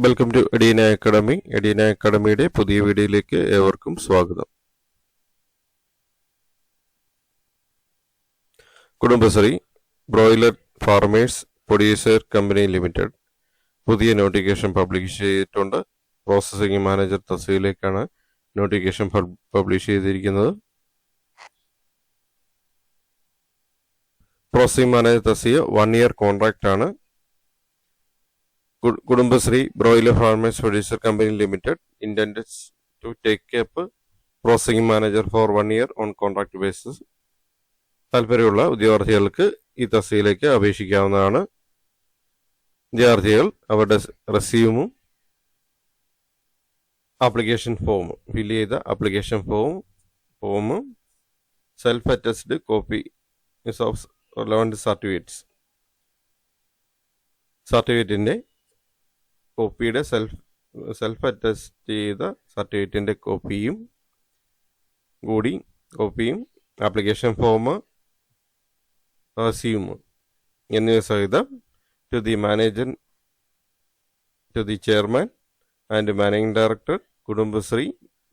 Welcome to Edina academy. എഡീന അക്കാഡമിയുടെ പുതിയ വീഡിയോയിലേക്ക് ഏവർക്കും സ്വാഗതം. Kudumbashree broiler farmers producer company limited പുതിയ നോട്ടിഫിക്കേഷൻ പബ്ലിഷ് ചെയ്തിട്ടുണ്ട്. പ്രോസസ്സിംഗ് മാനേജർ തസ്തികയിലേക്കാണ് നോട്ടിഫിക്കേഷൻ പബ്ലിഷ് ചെയ്തിരിക്കുന്നത്. പ്രോസസ്സിംഗ് മാനേജർ തസ്തിക 1 year കോൺട്രാക്റ്റ് ആണ്. Kudumbasri Broiler Farmers Producer Company Limited intends to take up processing manager for 1 year on contract basis. താല്പര്യമുള്ള ഉദ്യോഗാർത്ഥികൾക്ക് ഈ തസ്തികയിലേക്ക് അപേക്ഷിക്കാവുന്നതാണ്. വിദ്യാർത്ഥികൾ അവരുടെ റെസ്യൂമും ആപ്ലിക്കേഷൻ ഫോമും ഫില്ല് ചെയ്ത ആപ്ലിക്കേഷൻ ഫോമും self attested copy of relevant സർട്ടിഫിക്കറ്റിൻ്റെ കോപ്പിയുടെ സെൽഫ് അറ്റസ്റ്റ് ചെയ്ത സർട്ടിഫിക്കറ്റിൻ്റെ കോപ്പിയും ആപ്ലിക്കേഷൻ ഫോം, റെസ്യൂം എന്നിവ സഹിതം to the chairman and managing director Kudumbashree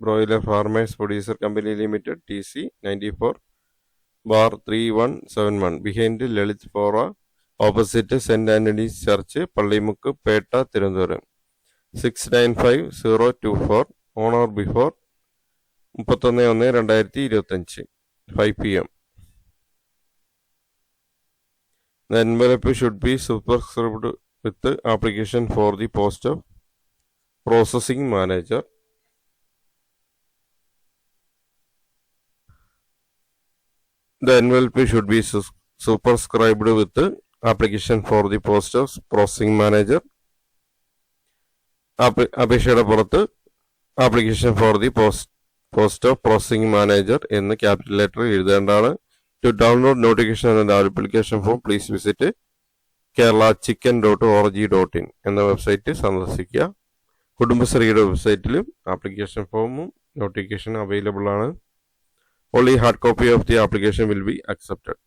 broiler farmers producer company limited TC 94/3171 behind Lalit ഫോറ opposite saint Antony's church, Pallimukku, Pettah, Thiruvananthapuram 695024 on or before 31/1/2025 5 PM. The envelope should be superscribed with the application for the post of processing manager. The envelope should be superscribed with the application for the post of processing manager. അപേക്ഷയുടെ പുറത്ത് application for the post of processing manager എന്ന് capital letter എഴുതേണ്ടതാണ്. To download notification and application form please visit keralachicken.org.in എന്ന website സന്ദർശിക്കുക. കുടുംബശ്രീയുടെ വെബ്സൈറ്റിലും application ഫോമും notification available ആണ്. Only hard copy of the application will be accepted.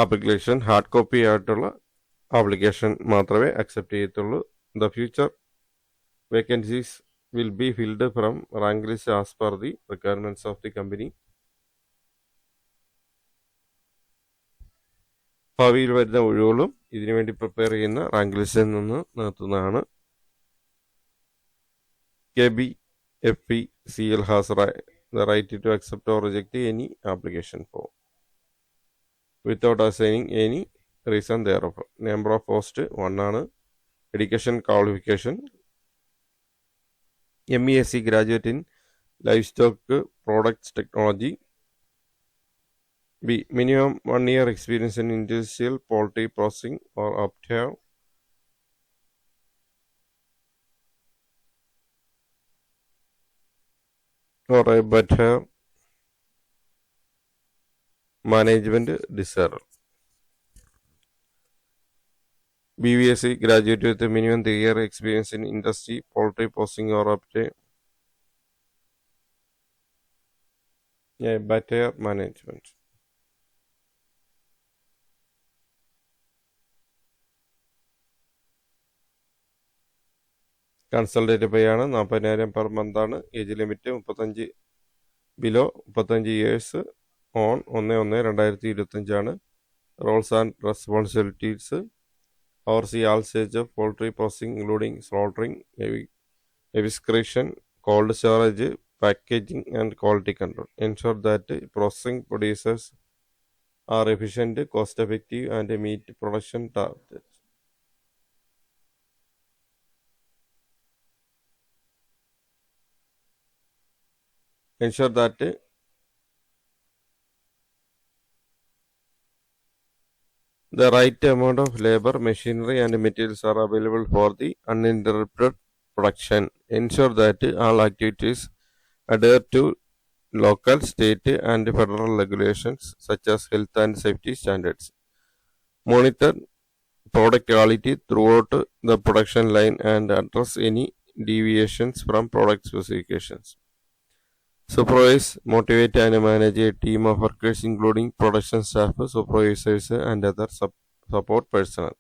Application hard copy ആയിട്ടുള്ള application മാത്രമേ അക്സെപ്റ്റ് ചെയ്യത്തുള്ളൂ. The future vacancies will be filled from rank list as per the requirements of the company. ഭാവിയിൽ വരുന്ന ഒഴിവുകളും ഇതിനുവേണ്ടി prepare ചെയ്യുന്ന rank ലിസ്റ്റിൽ നിന്ന് നിർത്തുന്നതാണ്. KBFECL has the right to accept or reject any application form without assigning any reason thereof. Number of post 1 ആണ്. Education qualification MESc graduate in livestock products technology. B. Minimum 1 year experience in industrial poultry processing or up to or a better management deserve. BVSc graduate with a minimum 3 year experience in industry, poultry processing or up to a better management. കൺസൾട്ടേറ്റ് pay ആണ് 40,000 per month ആണ്. Age limit 35 below 35 years on 1/1/2025 ആണ്. Roles and responsibilities oversee all stage of poultry processing including slaughtering, evisceration, cold storage, packaging and quality control. Ensure that processing producers are efficient, cost effective and meet production targets. Ensure that the right amount of labor, machinery and materials are available for the uninterrupted production. Ensure that all activities adhere to local, state and federal regulations such as health and safety standards. Monitor product quality throughout the production line and address any deviations from product specifications. Supervise, motivate and manage a team of workers including production staff, supervisors and other support personnel.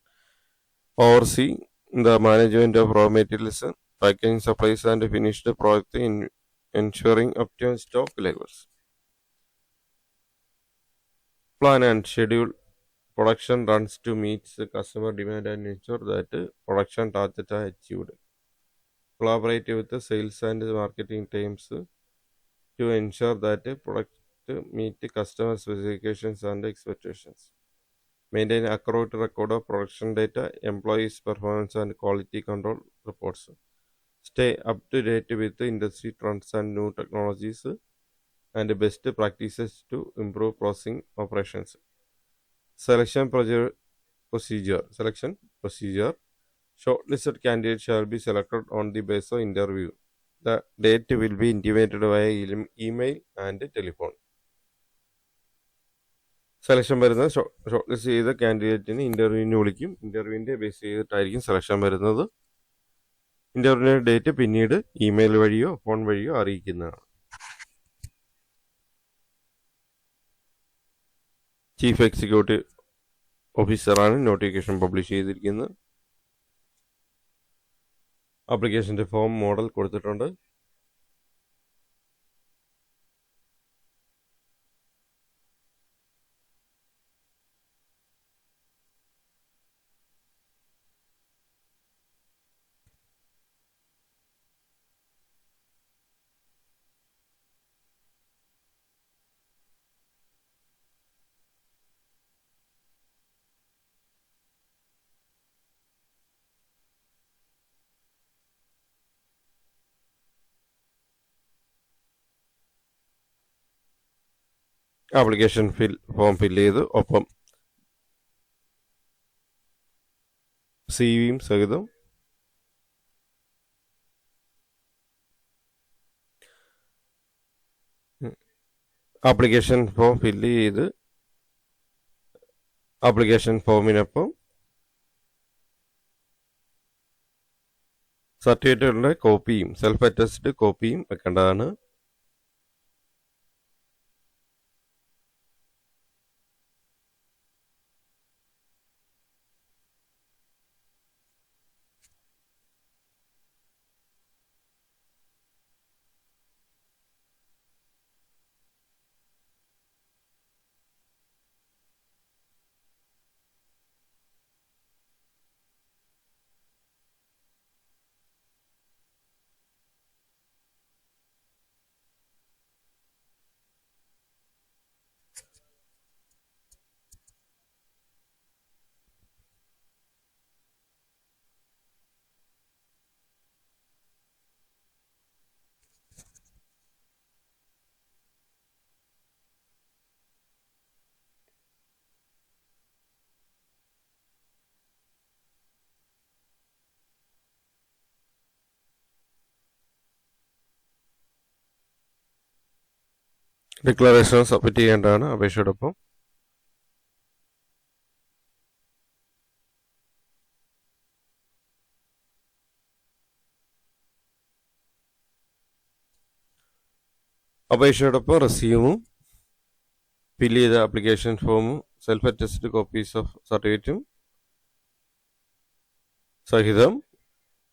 Oversee the management of raw materials, packaging supplies and finished product in ensuring optimum stock levels. Plan and schedule production runs to meet the customer demand and ensure that production targets are achieved. Collaborate with the sales and marketing teams to ensure that product meet the customer specifications and expectations. Maintain accurate record of production data, employees' performance and quality control reports. Stay up to date with the industry trends and new technologies and best practices to improve processing operations. Selection procedure. Shortlisted candidates shall be selected on the basis of interview. The date will be intimated via email and telephone. Selection വരുന്നത് short list ചെയ്ത കാൻഡിഡേറ്റിന് ഇൻ്റർവ്യൂവിന് വിളിക്കും. ഇൻ്റർവ്യൂവിൻ്റെ base ചെയ്തിട്ടായിരിക്കും selection വരുന്നത്. ഇൻ്റർവ്യൂവിൻ്റെ date പിന്നീട് email വഴിയോ phone വഴിയോ അറിയിക്കുന്നതാണ്. Chief executive ഓഫീസറാണ് notification publish ചെയ്തിരിക്കുന്നത്. ആപ്ലിക്കേഷൻ്റെ ഫോം മോഡൽ കൊടുത്തിട്ടുണ്ട്. ആപ്ലിക്കേഷൻ ഫോം ഫില്ല് ചെയ്ത് ഒപ്പം CV-യും സഹിതം ആപ്ലിക്കേഷൻ ഫോം ഫില്ല് ചെയ്ത് ആപ്ലിക്കേഷൻ ഫോമിനൊപ്പം സർട്ടിഫിക്കറ്റുകളുടെ കോപ്പിയും സെൽഫ് അറ്റസ്റ്റഡ് കോപ്പിയും വെക്കേണ്ടതാണ്. ഡിക്ലറേഷൻ സബ്മിറ്റ് ചെയ്യേണ്ടതാണ് അപേക്ഷയോടൊപ്പം. അപേക്ഷയോടൊപ്പം റെസ്യൂമും ഫില്ല് ചെയ്ത ആപ്ലിക്കേഷൻ ഫോമും സെൽഫ് അറ്റസ്റ്റഡ് കോപ്പീസ് ഓഫ് സർട്ടിഫിക്കറ്റും സഹിതം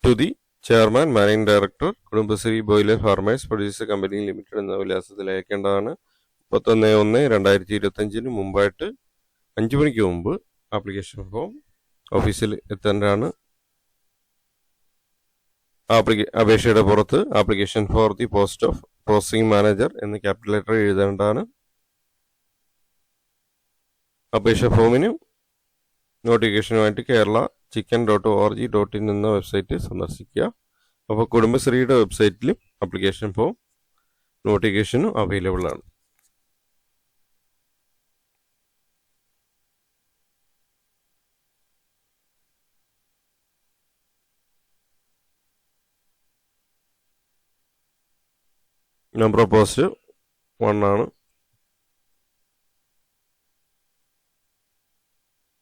to the chairman, managing director, Kudumbashree boiler farmers producer company limited എന്ന വിലാസത്തിൽ അയക്കേണ്ടതാണ്. 31/1/2025 മുമ്പായിട്ട് 5 മണിക്ക് മുമ്പ് ആപ്ലിക്കേഷൻ ഫോം ഓഫീസിൽ എത്തേണ്ടതാണ്. അപേക്ഷയുടെ പുറത്ത് application for the post of processing manager എന്ന് ക്യാപിറ്റൽ ലെറ്റർ എഴുതേണ്ടതാണ്. അപേക്ഷ ഫോമിനും നോട്ടിഫിക്കേഷനുമായിട്ട് kerala-chicken.org.in എന്ന വെബ്സൈറ്റ് സന്ദർശിക്കുക. അപ്പോൾ കുടുംബശ്രീയുടെ വെബ്സൈറ്റിലും ആപ്ലിക്കേഷൻ ഫോം നോട്ടിഫിക്കേഷനും അവൈലബിൾ ആണ്. നമ്പർ ഓഫ് പോസ്റ്റ് 1 ആണ്.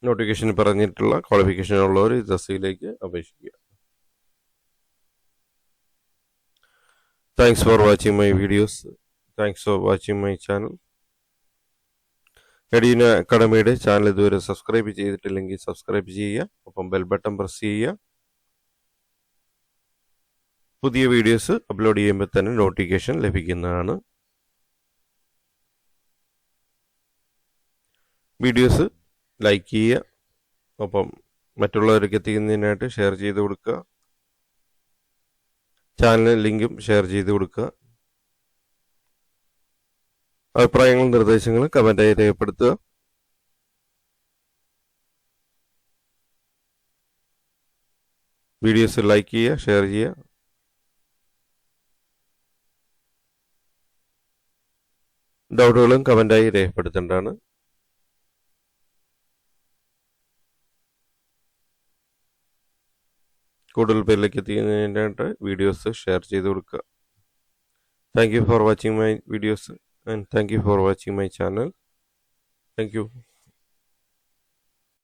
നോട്ടിഫിക്കേഷൻ പറഞ്ഞിട്ടുള്ള ക്വാളിഫിക്കേഷൻ ഉള്ളവർ ഈ തസ്തികയിലേക്ക് അപേക്ഷിക്കുക. Thanks for watching my videos. Thanks for watching my channel. എഡീന അക്കാഡമിയുടെ ചാനൽ ഇതുവരെ സബ്സ്ക്രൈബ് ചെയ്തിട്ടില്ലെങ്കിൽ സബ്സ്ക്രൈബ് ചെയ്യുക, ഒപ്പം ബെൽ ബട്ടൺ പ്രസ് ചെയ്യുക. പുതിയ വീഡിയോസ് അപ്ലോഡ് ചെയ്യുമ്പോൾ തന്നെ നോട്ടിഫിക്കേഷൻ ലഭിക്കുന്നതാണ്. വീഡിയോസ് ലൈക്ക് ചെയ്യുക, ഒപ്പം മറ്റുള്ളവർക്ക് എത്തിക്കുന്നതിനായിട്ട് ഷെയർ ചെയ്ത് കൊടുക്കുക. ചാനൽ ലിങ്കും ഷെയർ ചെയ്ത് കൊടുക്കുക. അഭിപ്രായങ്ങളും നിർദ്ദേശങ്ങളും കമൻ്റായി രേഖപ്പെടുത്തുക. വീഡിയോസ് ലൈക്ക് ചെയ്യുക, ഷെയർ ചെയ്യുക. ഡൗട്ടുകളും കമൻ്റായി രേഖപ്പെടുത്തേണ്ടതാണ്. കൂടുതൽ പേരിലേക്ക് എത്തിക്കുന്നതിനായിട്ട് വീഡിയോസ് ഷെയർ ചെയ്ത് കൊടുക്കുക. Thank you for watching my videos and thank you for watching my channel. Thank you.